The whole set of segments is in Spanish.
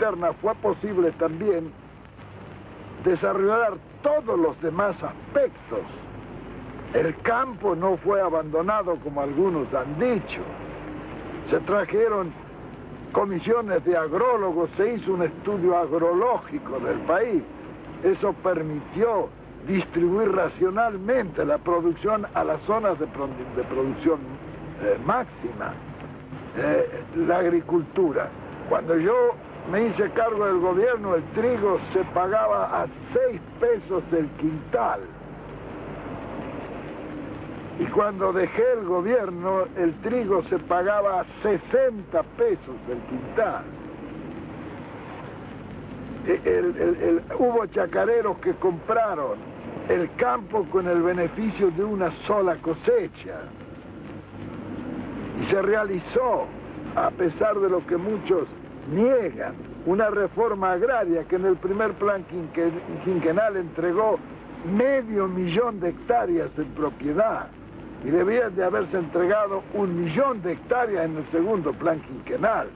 externa, fue posible también desarrollar todos los demás aspectos. El campo no fue abandonado como algunos han dicho. Se trajeron comisiones de agrólogos, se hizo un estudio agrológico del país. Eso permitió distribuir racionalmente la producción a las zonas de producción máxima. La agricultura. Cuando yo me hice cargo del gobierno, el trigo se pagaba a 6 pesos el quintal. Y cuando dejé el gobierno, el trigo se pagaba a 60 pesos el quintal. Hubo chacareros que compraron el campo con el beneficio de una sola cosecha. Y se realizó, a pesar de lo que muchos niegan, una reforma agraria que en el primer plan quinquenal entregó 500.000 de hectáreas en propiedad. Y debía de haberse entregado 1.000.000 de hectáreas en el segundo plan quinquenal.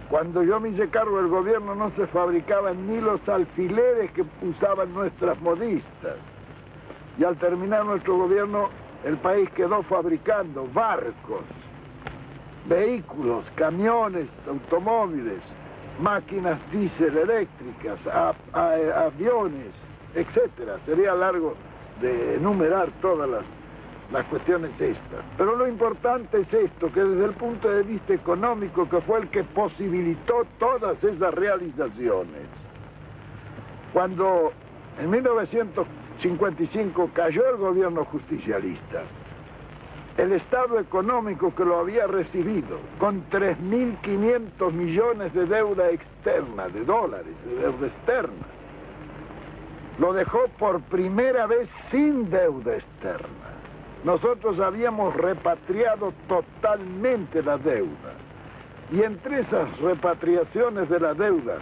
Cuando yo me hice cargo del gobierno no se fabricaban ni los alfileres que usaban nuestras modistas. Y al terminar nuestro gobierno, el país quedó fabricando barcos, vehículos, camiones, automóviles, máquinas diésel eléctricas, aviones, etc. Sería largo de enumerar todas las cuestiones estas. Pero lo importante es esto, que desde el punto de vista económico, que fue el que posibilitó todas esas realizaciones. Cuando en 1955 cayó el gobierno justicialista, el Estado económico que lo había recibido, con 3.500 millones de deuda externa, de dólares, de deuda externa, lo dejó por primera vez sin deuda externa. Nosotros habíamos repatriado totalmente la deuda. Y entre esas repatriaciones de la deuda,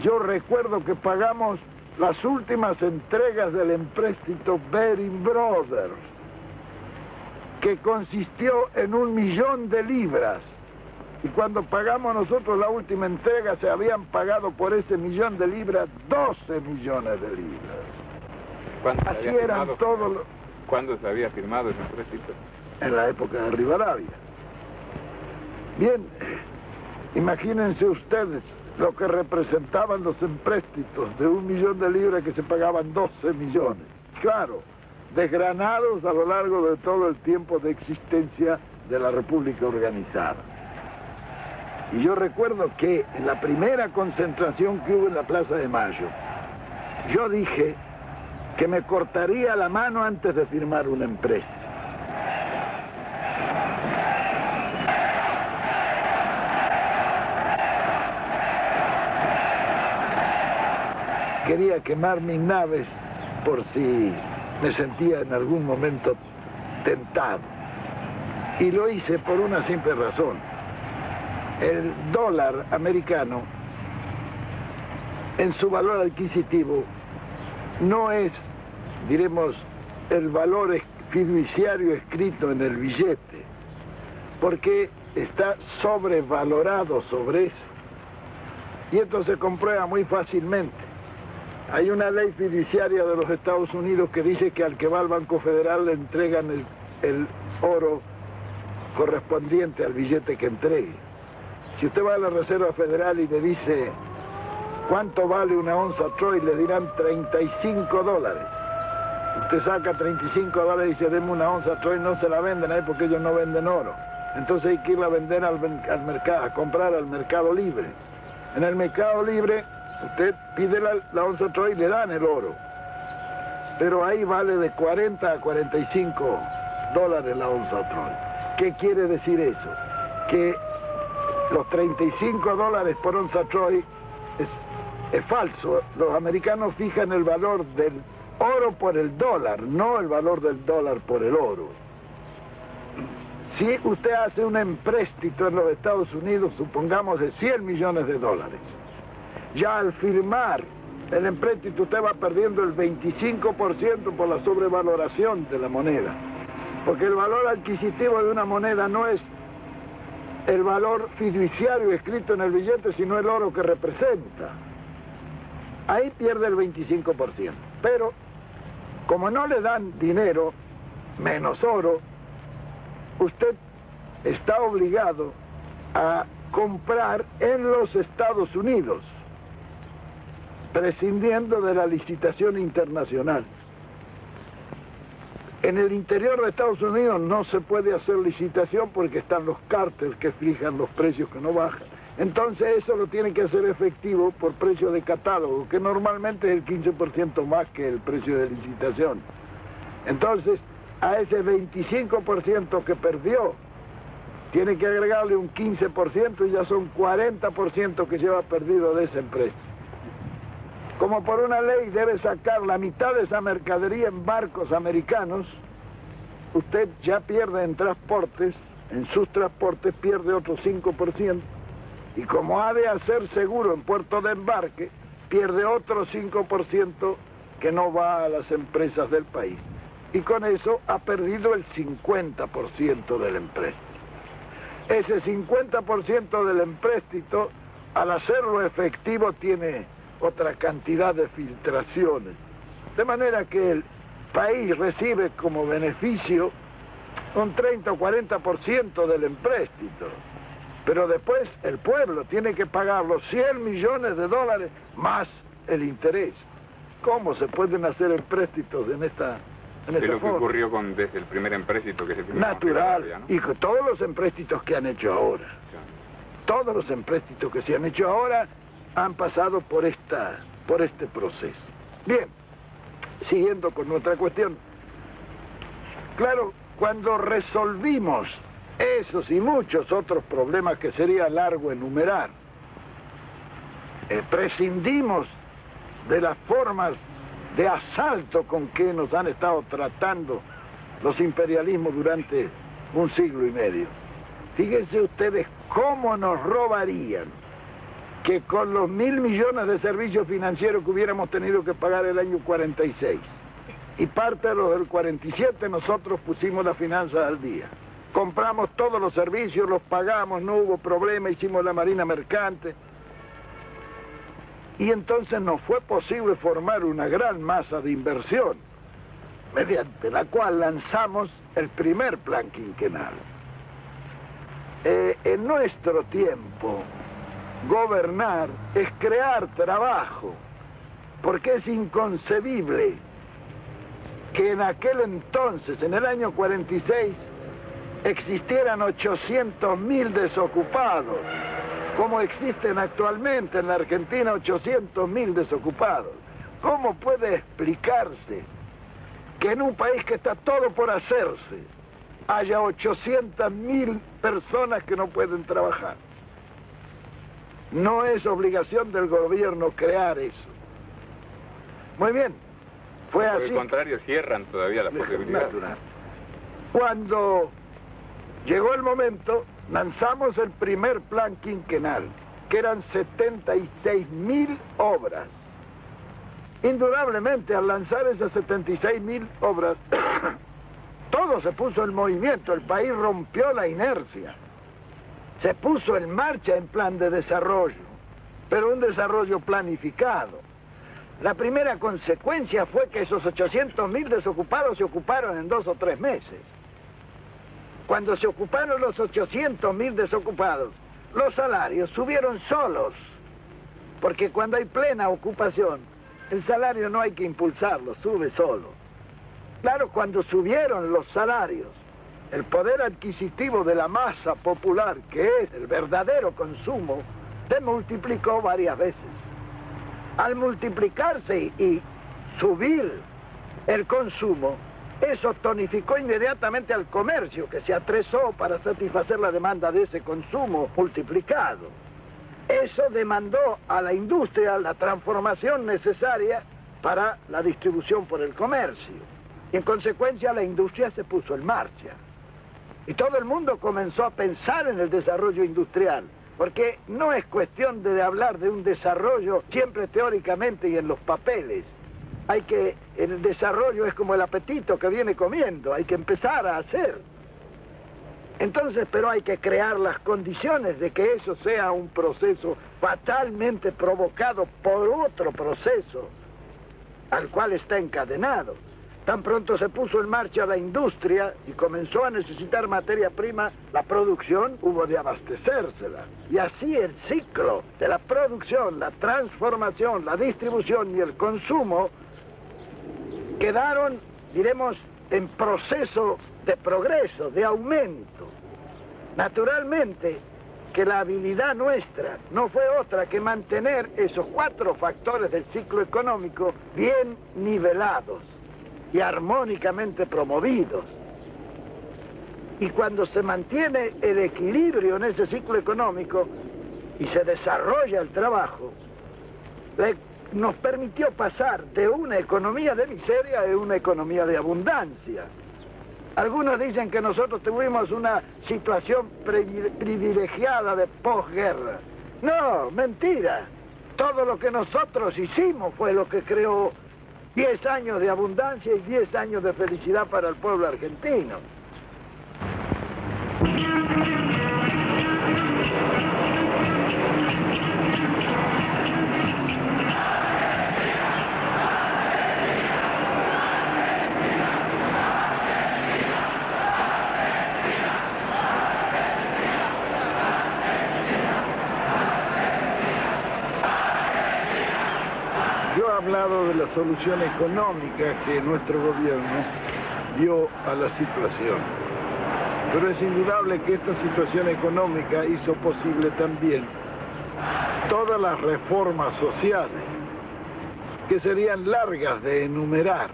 yo recuerdo que pagamos las últimas entregas del empréstito Baring Brothers, que consistió en 1.000.000 de libras. Y cuando pagamos nosotros la última entrega, se habían pagado por ese 1.000.000 de libras 12 millones de libras. Así eran todos los... ¿Cuándo se había firmado ese empréstito? En la época de Rivadavia. Bien, imagínense ustedes lo que representaban los empréstitos de 1.000.000 de libras que se pagaban 12 millones. Claro, desgranados a lo largo de todo el tiempo de existencia de la República Organizada. Y yo recuerdo que en la primera concentración que hubo en la Plaza de Mayo, yo dije que me cortaría la mano antes de firmar un empréstito. Quería quemar mis naves por si me sentía en algún momento tentado. Y lo hice por una simple razón. El dólar americano, en su valor adquisitivo, no es, diremos, el valor fiduciario escrito en el billete, porque está sobrevalorado sobre eso. Y esto se comprueba muy fácilmente. Hay una ley fiduciaria de los Estados Unidos que dice que al que va al Banco Federal le entregan el oro correspondiente al billete que entregue. Si usted va a la Reserva Federal y le dice ¿cuánto vale una onza Troy? Le dirán $35. Usted saca $35 y dice, deme una onza Troy, no se la venden ahí porque ellos no venden oro. Entonces hay que irla a vender al mercado, a comprar al mercado libre. En el mercado libre, usted pide la onza Troy y le dan el oro. Pero ahí vale de 40 a 45 dólares la onza Troy. ¿Qué quiere decir eso? Que los 35 dólares por onza Troy es falso. Los americanos fijan el valor del oro por el dólar, no el valor del dólar por el oro. Si usted hace un empréstito en los Estados Unidos, supongamos de 100 millones de dólares, ya al firmar el empréstito usted va perdiendo el 25% por la sobrevaloración de la moneda. Porque el valor adquisitivo de una moneda no es el valor fiduciario escrito en el billete, sino el oro que representa. Ahí pierde el 25%. Pero, como no le dan dinero, menos oro, usted está obligado a comprar en los Estados Unidos, prescindiendo de la licitación internacional. En el interior de Estados Unidos no se puede hacer licitación porque están los cárteles que fijan los precios que no bajan. Entonces eso lo tiene que hacer efectivo por precio de catálogo, que normalmente es el 15% más que el precio de licitación. Entonces, a ese 25% que perdió, tiene que agregarle un 15% y ya son 40% que lleva perdido de esa empresa. Como por una ley debe sacar la mitad de esa mercadería en barcos americanos, usted ya pierde en transportes, en sus transportes pierde otro 5%, y como ha de hacer seguro en puerto de embarque, pierde otro 5% que no va a las empresas del país. Y con eso ha perdido el 50% del empréstito. Ese 50% del empréstito, al hacerlo efectivo, tiene otra cantidad de filtraciones. De manera que el país recibe como beneficio un 30 o 40% del empréstito. Pero después el pueblo tiene que pagar los 100 millones de dólares más el interés. ¿Cómo se pueden hacer empréstitos en esta forma? Es lo que ocurrió desde el primer empréstito que se firmó. Natural, ¿no? y con todos los empréstitos que han hecho ahora. Todos los empréstitos que se han hecho ahora han pasado por este proceso. Bien, siguiendo con nuestra cuestión. Claro, cuando resolvimos esos y muchos otros problemas que sería largo enumerar, prescindimos de las formas de asalto con que nos han estado tratando los imperialismos durante un siglo y medio. Fíjense ustedes cómo nos robarían que con los 1.000 millones de servicios financieros que hubiéramos tenido que pagar el año 46 y parte de los del 47 nosotros pusimos las finanzas al día. Compramos todos los servicios, los pagamos, no hubo problema, hicimos la marina mercante. Y entonces nos fue posible formar una gran masa de inversión, mediante la cual lanzamos el primer plan quinquenal. En nuestro tiempo, gobernar es crear trabajo, porque es inconcebible que en aquel entonces, en el año 46, existieran 800.000 desocupados, como existen actualmente en la Argentina 800.000 desocupados. ¿Cómo puede explicarse que en un país que está todo por hacerse haya 800.000 personas que no pueden trabajar? No es obligación del gobierno crear eso. Muy bien, fue así. Por el contrario, cierran todavía las posibilidades. Natural. Cuando llegó el momento, lanzamos el primer plan quinquenal, que eran 76.000 obras. Indudablemente, al lanzar esas 76.000 obras, todo se puso en movimiento, el país rompió la inercia. Se puso en marcha en plan de desarrollo, pero un desarrollo planificado. La primera consecuencia fue que esos 800.000 desocupados se ocuparon en 2 o 3 meses. Cuando se ocuparon los 800.000 desocupados, los salarios subieron solos, porque cuando hay plena ocupación, el salario no hay que impulsarlo, sube solo. Claro, cuando subieron los salarios, el poder adquisitivo de la masa popular, que es el verdadero consumo, se multiplicó varias veces. Al multiplicarse y subir el consumo, eso tonificó inmediatamente al comercio, que se atresó para satisfacer la demanda de ese consumo multiplicado. Eso demandó a la industria la transformación necesaria para la distribución por el comercio. Y en consecuencia la industria se puso en marcha. Y todo el mundo comenzó a pensar en el desarrollo industrial, porque no es cuestión de hablar de un desarrollo siempre teóricamente y en los papeles. El desarrollo es como el apetito que viene comiendo, hay que empezar a hacer. Entonces, pero hay que crear las condiciones de que eso sea un proceso fatalmente provocado por otro proceso al cual está encadenado. Tan pronto se puso en marcha la industria y comenzó a necesitar materia prima, la producción hubo de abastecérsela. Y así el ciclo de la producción, la transformación, la distribución y el consumo quedaron, diremos, en proceso de progreso, de aumento. Naturalmente que la habilidad nuestra no fue otra que mantener esos 4 factores del ciclo económico bien nivelados y armónicamente promovidos. Y cuando se mantiene el equilibrio en ese ciclo económico y se desarrolla el trabajo, nos permitió pasar de una economía de miseria a una economía de abundancia. Algunos dicen que nosotros tuvimos una situación privilegiada de posguerra. No, mentira. Todo lo que nosotros hicimos fue lo que creó 10 años de abundancia y 10 años de felicidad para el pueblo argentino. Yo he hablado de la solución económica que nuestro gobierno dio a la situación, pero es indudable que esta situación económica hizo posible también todas las reformas sociales, que serían largas de enumerar.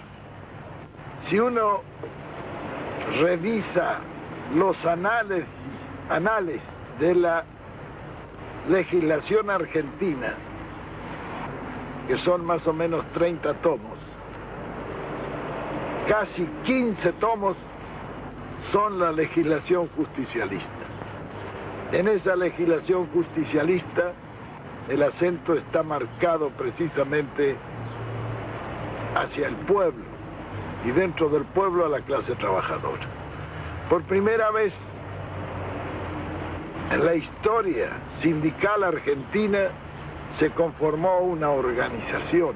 Si uno revisa los anales de la legislación argentina, que son más o menos 30 tomos, casi 15 tomos son la legislación justicialista. En esa legislación justicialista el acento está marcado precisamente hacia el pueblo y dentro del pueblo a la clase trabajadora. Por primera vez en la historia sindical argentina se conformó una organización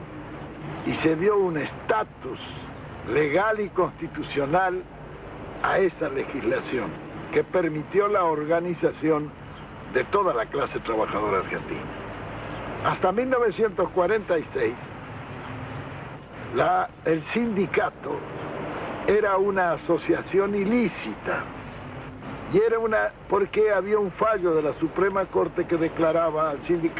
y se dio un estatus legal y constitucional a esa legislación que permitió la organización de toda la clase trabajadora argentina. Hasta 1946, el sindicato era una asociación ilícita y era porque había un fallo de la Suprema Corte que declaraba al sindicato